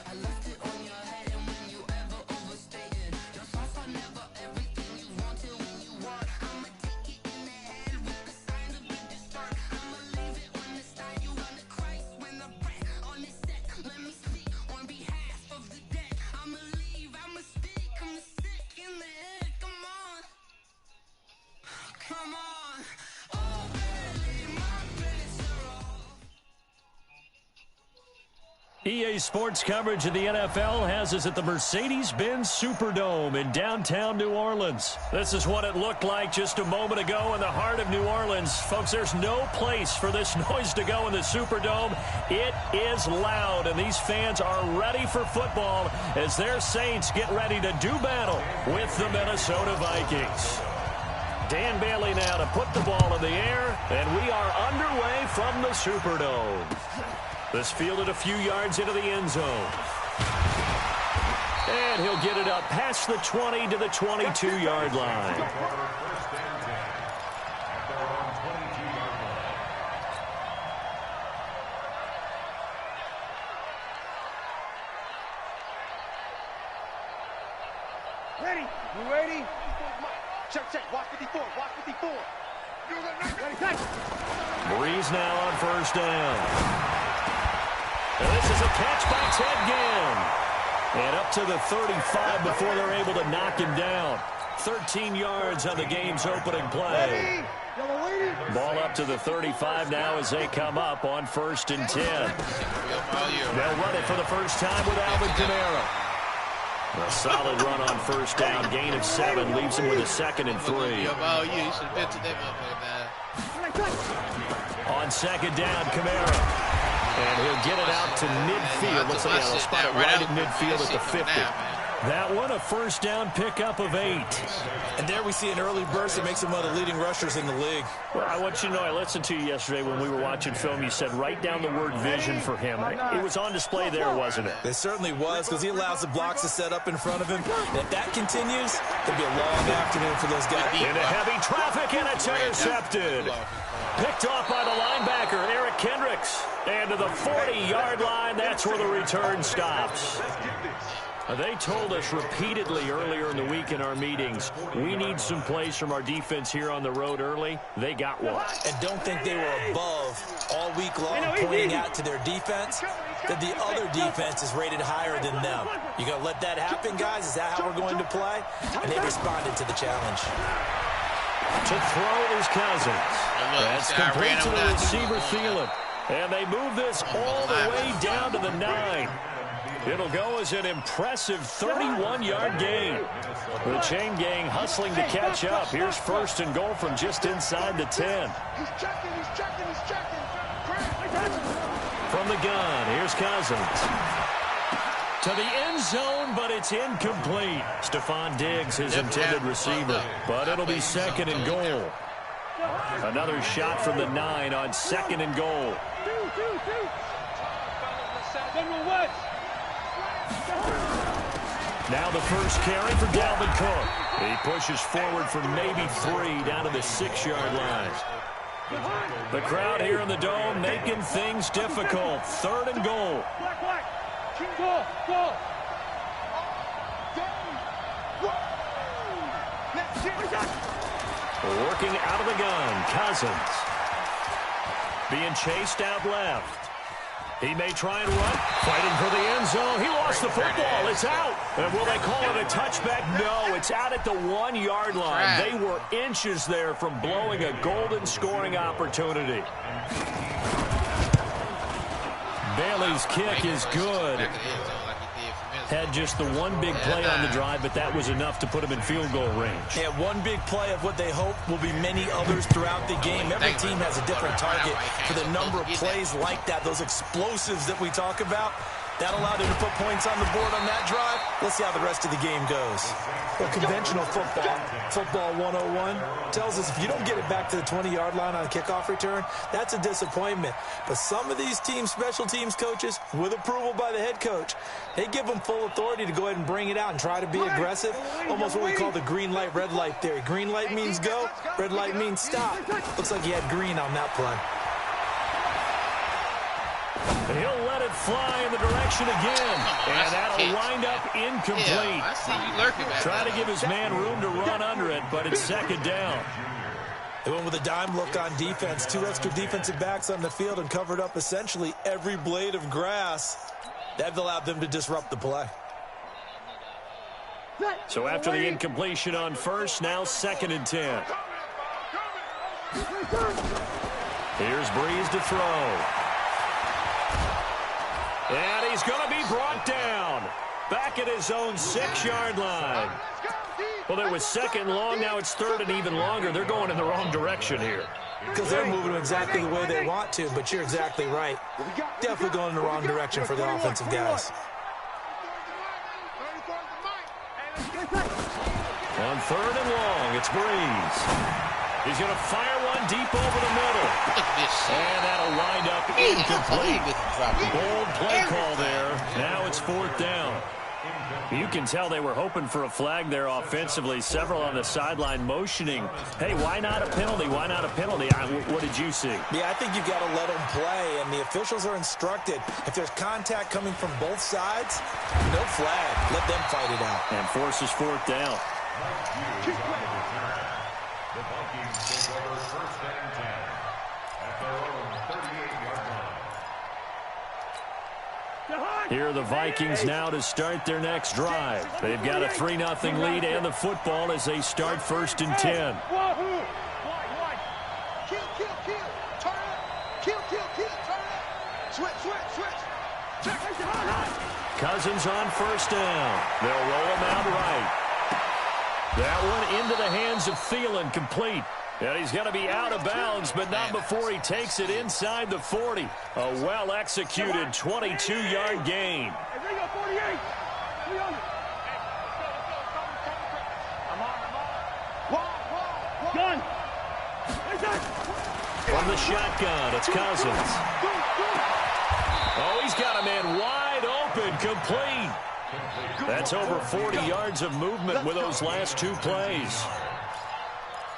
I left it on your head, and when you ever overstated your thoughts are never everything you wanted when you want. I'ma take it in the head with the signs of big distort. I'ma leave it on the side. You run the Christ when the breath on the set. Let me speak on behalf of the dead. I'ma leave, I'ma speak. I'm the sick in the head. Come on, come on. Oh, barely my bets are off. EA Sports coverage of the NFL has us at the Mercedes-Benz Superdome in downtown New Orleans. This is what it looked like just a moment ago in the heart of New Orleans. Folks, there's no place for this noise to go in the Superdome. It is loud, and these fans are ready for football as their Saints get ready to do battle with the Minnesota Vikings. Dan Bailey now to put the ball in the air, and we are underway from the Superdome. This fielded a few yards into the end zone. And he'll get it up past the 20 to the 22-yard line. Ready? You ready? Check, check. Watch 54. Watch 54. Ready, Breeze now on first down. And this is a catch by Ted Ginn. And up to the 35 before they're able to knock him down. 13 yards on the game's opening play. Ball up to the 35 now as they come up on 1st and 10. They'll run it for the first time with Alvin Kamara. A solid run on first down. Gain of 7 leaves him with a 2nd and 3. You should have been to that motherfucker now. On 2nd down, Kamara. And he'll get it out to midfield. Looks like a spot right at midfield at the 50. That one, a first down pickup of 8. And there we see an early burst that makes him one of the leading rushers in the league. Well, I want you to know, I listened to you yesterday when we were watching film. You said write down the word vision for him. It was on display there, wasn't it? It certainly was, because he allows the blocks to set up in front of him. And if that continues, it'll be a long afternoon for those guys. Into heavy traffic, and it's intercepted. Picked off by the linebacker, Eric Kendricks. And to the 40-yard line, that's where the return stops. They told us repeatedly earlier in the week in our meetings, we need some plays from our defense here on the road early. They got one. And don't think they were above all week long pointing out to their defense that the other defense is rated higher than them. You going to let that happen, guys? Is that how we're going to play? And they responded to the challenge. To throw is Cousins. That's complete to the receiver, Thielen. And they move this all the way down to the 9. It'll go as an impressive 31-yard gain. The chain gang hustling to catch up. Here's first and goal from just inside the 10. From the gun, here's Cousins. To the end zone, but it's incomplete. Stephon Diggs, his intended receiver. But it'll be second and goal. Another shot from the 9 on second and goal. Now the first carry for Dalvin Cook. He pushes forward for maybe 3 down to the 6-yard line. The crowd here in the Dome making things difficult. Third and goal. Working out of the gun, Cousins. Being chased out left. He may try and run, fighting for the end zone. He lost the football. It's out. And will they call it a touchback? No, it's out at the 1-yard line. They were inches there from blowing a golden scoring opportunity. Bailey's kick is good. Had just the one big play on the drive, but that was enough to put him in field goal range. Yeah, one big play of what they hope will be many others throughout the game. Every team has a different target for the number of plays like that, those explosives that we talk about. That allowed him to put points on the board on that drive. Let's see how the rest of the game goes. Well, conventional football 101, tells us if you don't get it back to the 20-yard line on a kickoff return, that's a disappointment. But some of these teams, special teams coaches, with approval by the head coach, they give them full authority to go ahead and bring it out and try to be aggressive. Almost what we call the green light, red light theory. Green light means go, red light means stop. Looks like he had green on that play. And he'll let it fly in the direction again. And that'll wind up incomplete. Yeah, I see you lurking back Trying to give his man room to run under it, but it's second down. They went with a dime look on defense. 2 extra defensive backs on the field and covered up essentially every blade of grass. That allowed them to disrupt the play. So after the incompletion on first, now second and 10. Here's Breeze to throw. And he's going to be brought down. Back at his own 6-yard line. Well, it was second long. Now it's third and even longer. They're going in the wrong direction here. Because they're moving exactly the way they want to, but you're exactly right. Definitely going in the wrong direction for the offensive guys. On third and long, it's Breeze. He's going to fire one deep over the middle. And that'll wind up incomplete. Bold play call there. Now it's fourth down. You can tell they were hoping for a flag there offensively. Several on the sideline motioning. Hey, why not a penalty? Why not a penalty? What did you see? Yeah, I think you've got to let them play, and the officials are instructed. If there's contact coming from both sides, no flag. Let them fight it out. And forces fourth down. The Vikings take over first and 10 at their own 38-yard line. Here are the Vikings now to start their next drive. They've got a 3-0 lead and the football as they start first and 10. Cousins on first down. They'll roll him out right. That one into the hands of Thielen, complete. And he's going to be out of bounds, but not before he takes it inside the 40. A well-executed 22-yard gain. From the shotgun, it's Cousins. Oh, he's got a man wide open, complete. That's over 40 yards of movement with those last two plays.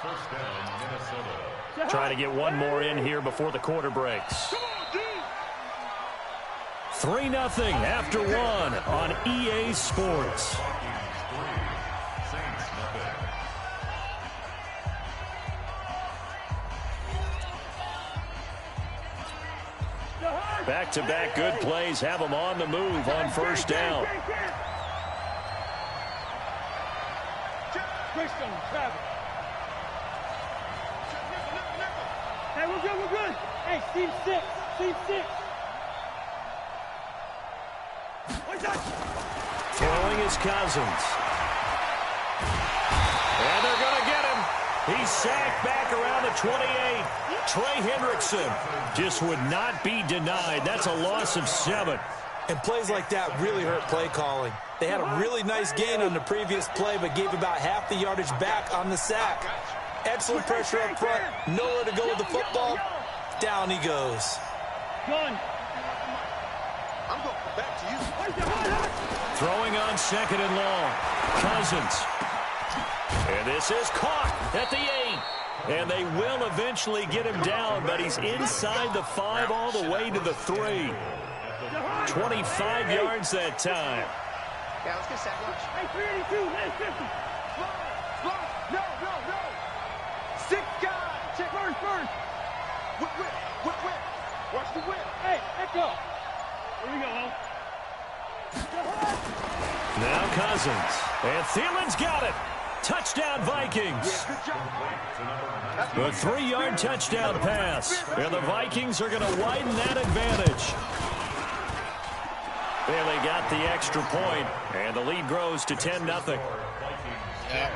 First down, Minnesota. Trying to get one more in here before the quarter breaks. 3-0 after one on EA Sports. Back-to-back good plays have them on the move on first down. Hey, we're good, we're good. Hey, Steve 6, Steve 6. Throwing is Cousins. And they're going to get him. He's sacked back around the 28. Trey Hendrickson just would not be denied. That's a loss of 7. And plays like that really hurt play calling. They had a really nice gain on the previous play, but gave about half the yardage back on the sack. Excellent pressure up front. Nowhere to go with the football. Down he goes. Gun. Throwing on 2nd and long. Cousins. And this is caught at the 8. And they will eventually get him down, but he's inside the 5 all the way to the 3. 25 yards that time. Yeah, let's get sack lunch. Hey, 382, 950. No. 6 guys. Check first. Whip. Watch the whip. Hey, echo. Here we go, Now Cousins. And Thielen's got it. Touchdown, Vikings. A 3-yard touchdown pass. And the Vikings are going to widen that advantage. And they got the extra point, and the lead grows to 10-0. Yeah.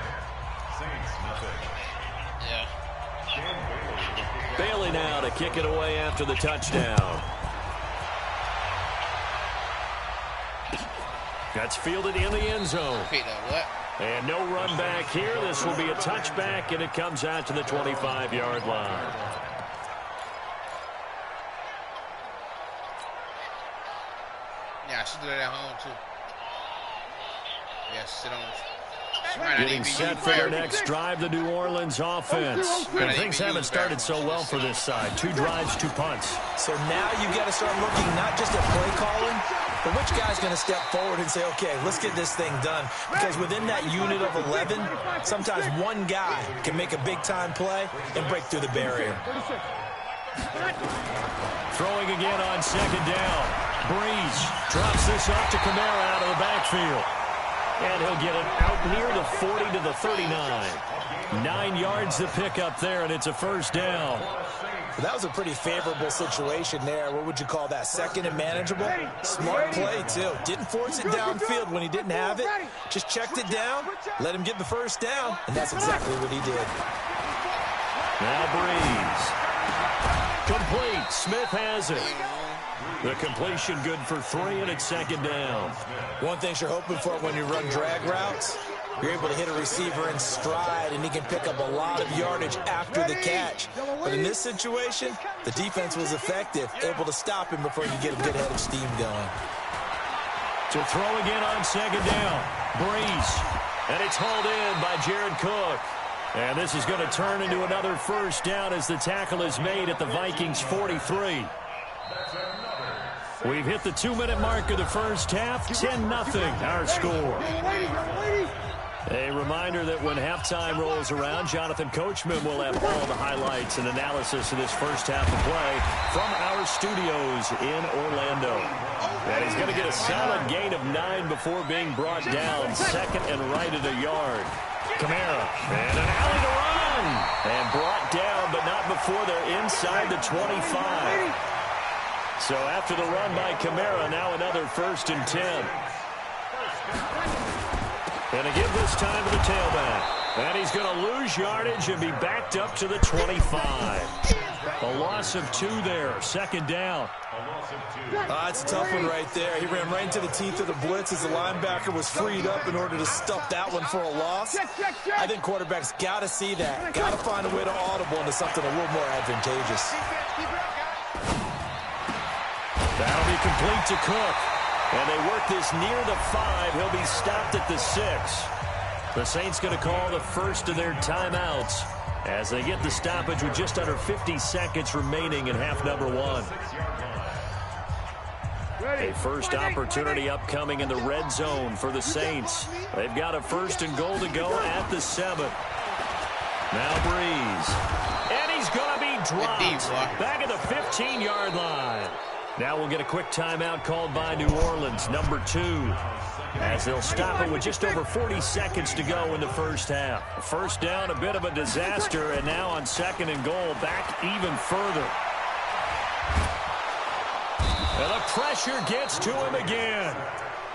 Bailey now to kick it away after the touchdown. That's fielded in the end zone. And no run back here. This will be a touchback, and it comes out to the 25-yard line. Yeah, I should do that at home, too. Yeah, sit on it. Getting set for their next drive, the New Orleans offense. And things haven't started so well for this side. 2 drives, 2 punts. So now you've got to start looking not just at play calling, but which guy's going to step forward and say, okay, let's get this thing done. Because within that unit of 11, sometimes one guy can make a big-time play and break through the barrier. Throwing again on 2nd down. Breeze drops this off to Kamara out of the backfield. And he'll get it out near the 40 to the 39. 9 yards to pick up there, and it's a first down. Well, that was a pretty favorable situation there. What would you call that? 2nd and manageable? Smart play, too. Didn't force it downfield when he didn't have it. Just checked it down, let him get the first down, and that's exactly what he did. Now Breeze. Complete. Smith has it. The completion good for 3, and it's 2nd down. One thing you're hoping for when you run drag routes, you're able to hit a receiver in stride, and he can pick up a lot of yardage after the catch. But in this situation, the defense was effective, able to stop him before you get a good head of steam going. To throw again on 2nd down. Breeze. And it's hauled in by Jared Cook. And this is going to turn into another first down as the tackle is made at the Vikings 43. We've hit the 2-minute mark of the first half. 10-0 our score. A reminder that when halftime rolls around, Jonathan Coachman will have all the highlights and analysis of this first half of play from our studios in Orlando. And he's going to get a solid gain of 9 before being brought down. 2nd and right at a yard. Kamara, and an alley to run. And brought down, but not before they're inside the 25. So after the run by Kamara, now another 1st and 10. And to give this time to the tailback. And he's going to lose yardage and be backed up to the 25. A loss of 2 there. Second down. That's a tough one right there. He ran right into the teeth of the blitz as the linebacker was freed up in order to stuff that one for a loss. I think quarterbacks got to see that. Got to find a way to audible into something a little more advantageous. That'll be complete to Cook. And they work this near the 5. He'll be stopped at the 6. The Saints going to call the first of their timeouts as they get the stoppage with just under 50 seconds remaining in half number 1. A first opportunity upcoming in the red zone for the Saints. They've got a 1st and goal to go at the 7. Now Breeze. And he's going to be dropped back at the 15-yard line. Now we'll get a quick timeout called by New Orleans, number 2, as they'll stop it with just over 40 seconds to go in the first half. First down, a bit of a disaster, and now on 2nd and goal, back even further. And the pressure gets to him again.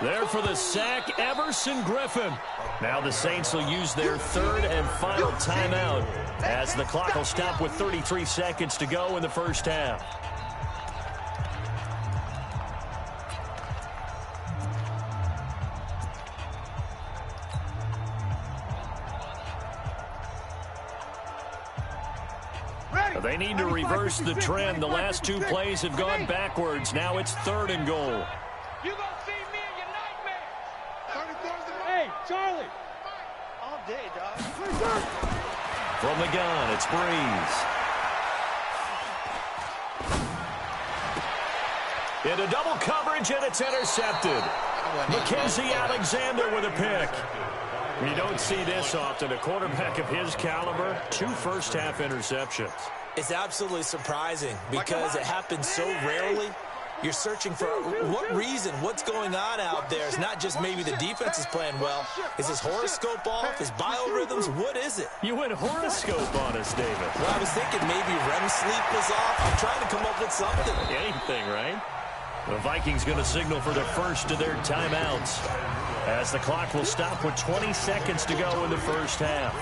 There for the sack, Everson Griffin. Now the Saints will use their 3rd and final timeout as the clock will stop with 33 seconds to go in the first half. They need to reverse the trend. The last 2 plays have gone backwards. Now it's 3rd and goal. You gonna see me in your nightmare. Hey, Charlie. All day, dog. From the gun, it's Breeze. Into double coverage, and it's intercepted. Mackenzie Alexander with a pick. You don't see this often. A quarterback of his caliber, 2 first-half interceptions. It's absolutely surprising because it happens so rarely. You're searching for what reason, what's going on out there. It's not just maybe the defense is playing well. Is his horoscope off? His biorhythms? What is it? You went horoscope on us, David. Well, I was thinking maybe REM sleep was off. I'm trying to come up with something. Anything, right? The Vikings going to signal for the first of their timeouts as the clock will stop with 20 seconds to go in the first half.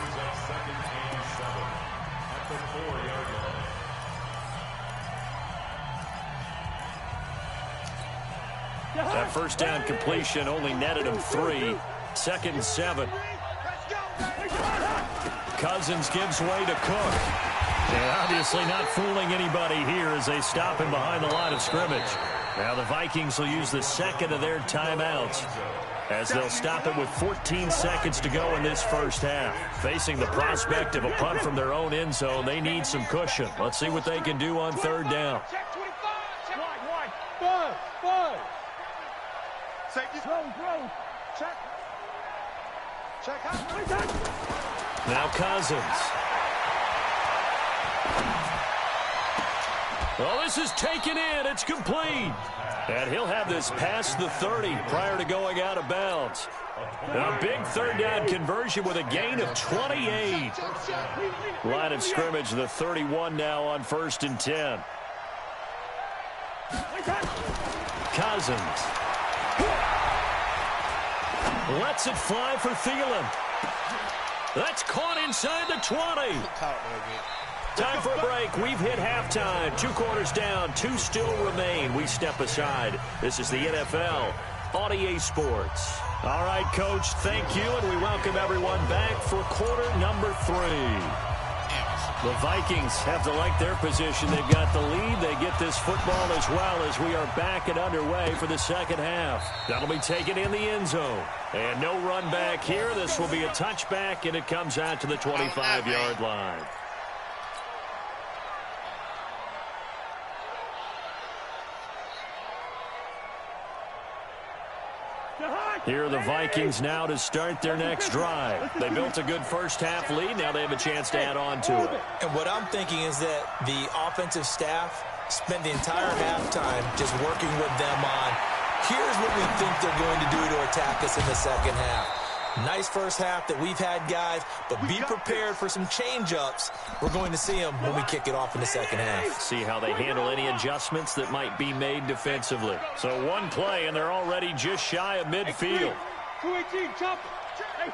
That first down completion only netted him 3. 2nd and 7. Cousins gives way to Cook. And obviously not fooling anybody here as they stop him behind the line of scrimmage. Now the Vikings will use the 2nd of their timeouts as they'll stop it with 14 seconds to go in this first half. Facing the prospect of a punt from their own end zone, they need some cushion. Let's see what they can do on 3rd down. Now Cousins. Well, this is taken in. It's complete. And he'll have this past the 30 prior to going out of bounds. A big 3rd down conversion with a gain of 28. Line of scrimmage, the 31 now on 1st and 10. Cousins. Lets it fly for Thielen. That's caught inside the 20. Time for a break. We've hit halftime. 2 quarters down. 2 still remain. We step aside. This is the NFL on EA Sports. All right, Coach, thank you, and we welcome everyone back for quarter number 3. The Vikings have to like their position. They've got the lead. They get this football as well as we are back and underway for the second half. That'll be taken in the end zone. And no run back here. This will be a touchback, and it comes out to the 25-yard line. Here are the Vikings now to start their next drive. They built a good first-half lead. Now they have a chance to add on to it. And what I'm thinking is that the offensive staff spent the entire halftime just working with them on, here's what we think they're going to do to attack us in the second half. Nice first half that we've had, guys, but be prepared for some change-ups. We're going to see them when we kick it off in the second half. See how they handle any adjustments that might be made defensively. So 1 play, and they're already just shy of midfield. 218, chop.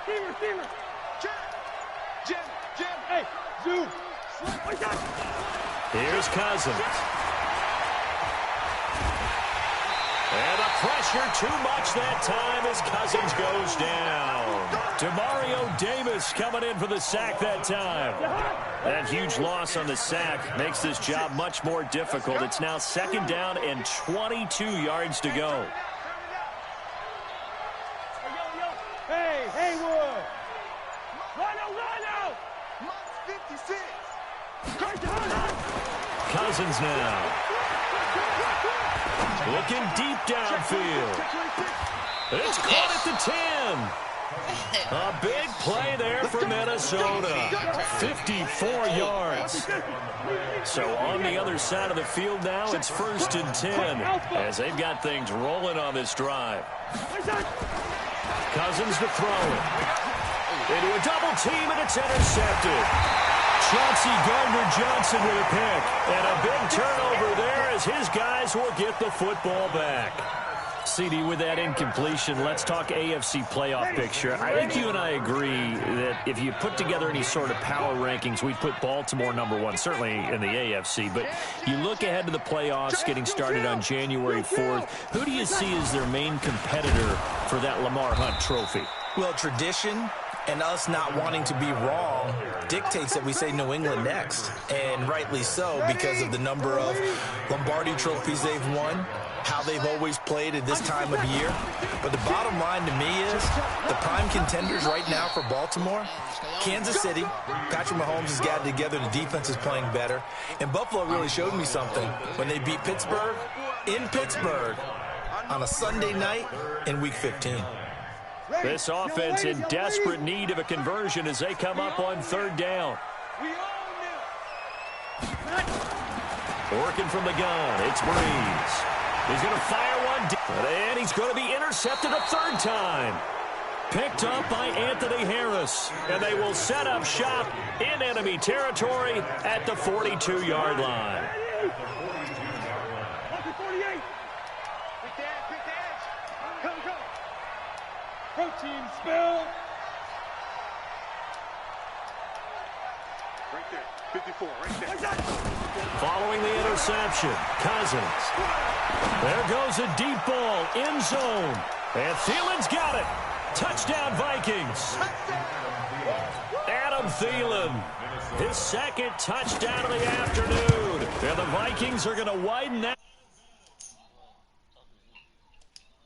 Hey, receiver. Jim. Hey, Zoo. Here's Cousins. And the pressure too much that time as Cousins goes down. Demario Davis coming in for the sack that time. That huge loss on the sack makes this job much more difficult. It's now 2nd down and 22 yards to go. Hey, Haywood! Run out! Minus 56! Cousins now. Looking deep downfield. It's caught at the 10. A big play there for Minnesota. 54 yards. So on the other side of the field now, it's 1st and 10 as they've got things rolling on this drive. Cousins to throw it. Into a double team, and it's intercepted. Chauncey Gardner-Johnson with a pick. And a big turnover there as his guys will get the football back. CD, with that incompletion, let's talk AFC playoff picture. I think you and I agree that if you put together any sort of power rankings, we'd put Baltimore #1, certainly in the AFC. But you look ahead to the playoffs getting started on January 4th. Who do you see as their main competitor for that Lamar Hunt trophy? Well, tradition and us not wanting to be wrong dictates that we say New England next. And rightly so, because of the number of Lombardi trophies they've won, how they've always played at this time of year. But the bottom line to me is the prime contenders right now for Baltimore, Kansas City. Patrick Mahomes has got it together. The defense is playing better. And Buffalo really showed me something when they beat Pittsburgh in Pittsburgh on a Sunday night in Week 15. This offense in desperate need of a conversion as they come up on 3rd down. Working from the gun, it's Breeze. He's going to fire one, and he's going to be intercepted a 3rd time. Picked up by Anthony Harris, and they will set up shop in enemy territory at the 42-yard line. Protein spill. Right there. 54, right there. Following the interception, Cousins. There goes a deep ball, end zone. And Thielen's got it. Touchdown, Vikings. Adam Thielen, his 2nd touchdown of the afternoon. And the Vikings are going to widen that.